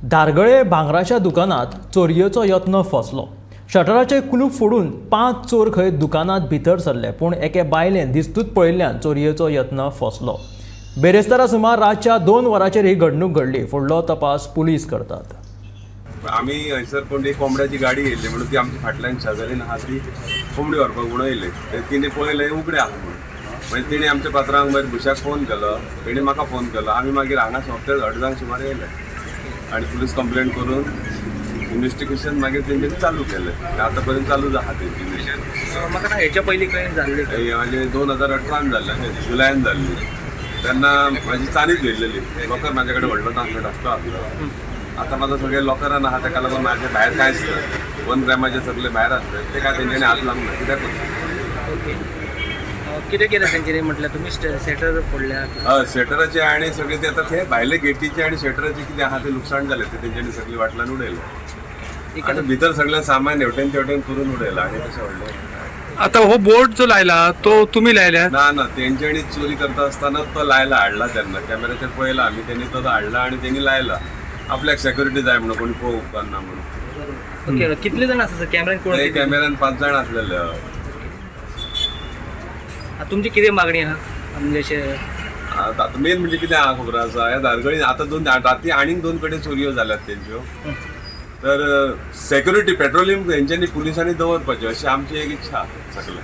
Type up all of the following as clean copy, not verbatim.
धारगळे भांगराच्या दुकानात चोरयेचो यत्न फसलो. शटराचे कुलूप फोडून 5 चोर खंय दुकानात भितर सरले, पूण एके बायलेन दिसतूच पळयल्ल्यान चोरयेचो यत्न फसलो. बेरेस्तारा सुमार रातच्या 2 वरांचेर ही घडणूक घडली. फुडलो तपास पुलीस करतात. आम्ही हयसर कोण एक कोंबड्याची गाडी येयल्ली म्हणून ती आमच्या फाटल्यान शेजारीन आहा ती कोंबडी व्हरपाक म्हणून येयले. तिणे पळयलें उगडे आहा म्हणून. मागीर तिणे आमच्या पात्रांक मागीर बुशाक फोन केलो, तेणी म्हाका फोन केलो. आमी मागीर हांगा सोंपते अर्दांक सुमार येयले आनी पुलीस कंप्लेंट करून इन्व्हेस्टिगेशन मागीर तेंच्यांनी चालू केलें. आतां पर्यंत चालूच आहा तेंची इन्व्हेस्टिगेशन. म्हाका हेच्या पयलीं खंय जाल्लें म्हणजे 2018 जाल्लें, जुलयान जाल्ली. तेन्ना म्हाजी चानीच घेतलेली. लोकर म्हाजे कडेन व्हडलो तांबेट आसलो आसलो. आतां म्हाजो सगळे लॉकरान आहा, ताका लागून म्हाजे भायर कांयच ना. 1 ग्रॅमाचे सगळे भायर आसले, ते काय तेंच्यांनी हात लावंक ना. कित्याक ओके. कितें केलें तेंच्यांनी म्हटल्यार तुमी सेटर फोडल्या? हय, सेटराचे आनी सगळे ते आतां ते भायले गेटीचे आनी सेटराचे कितें आहा ते लुकसाण जालें, ते तेंच्यांनी सगळी वाटलान उडयलें. आनी भितर सगळें सामान हेवटेन तेवटेन करून उडयलां आनी तशें व्हडलें. आता हो बोर्ड जो लायला तो तुम्ही लायल्या? ना, तेंच्यांनी चोरी करता आसतना तो लायला, हाडला तेन्ना कॅमेराचेर पळयला आमी. तेणी तो हाडला आनी तेणी लायला. आपल्याक सेक्युरिटी जाय म्हणून, कोणी पळोवंक उपकारना म्हणून. ओके. कितले जाण आसा कॅमेरान? कोण ते कॅमेरान 5 जाण आसलेले. तुमची कितें मागणी आहा? म्हणजे आतां मेन म्हणजे कितें आहा खबर आसा, ह्या धारगळी आतां 2 राती आनीक 2 कडेन चोरयो जाल्यात तेंच्यो. तर सेक्युरिटी पेट्रोलिंग हेंच्यांनी पुलिसांनी दवरपाचें अशी आमची एक इच्छा सगळें.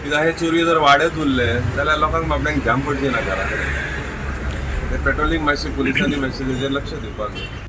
कित्याक हे चोरयो जर वाडत उरले जाल्यार लोकांक बाबड्यांक जाम पडची ना घरा कडेन. ते पेट्रोलिंग मातशें पुलिसांनी मातशें तेजेर लक्ष दिवपाक जाय.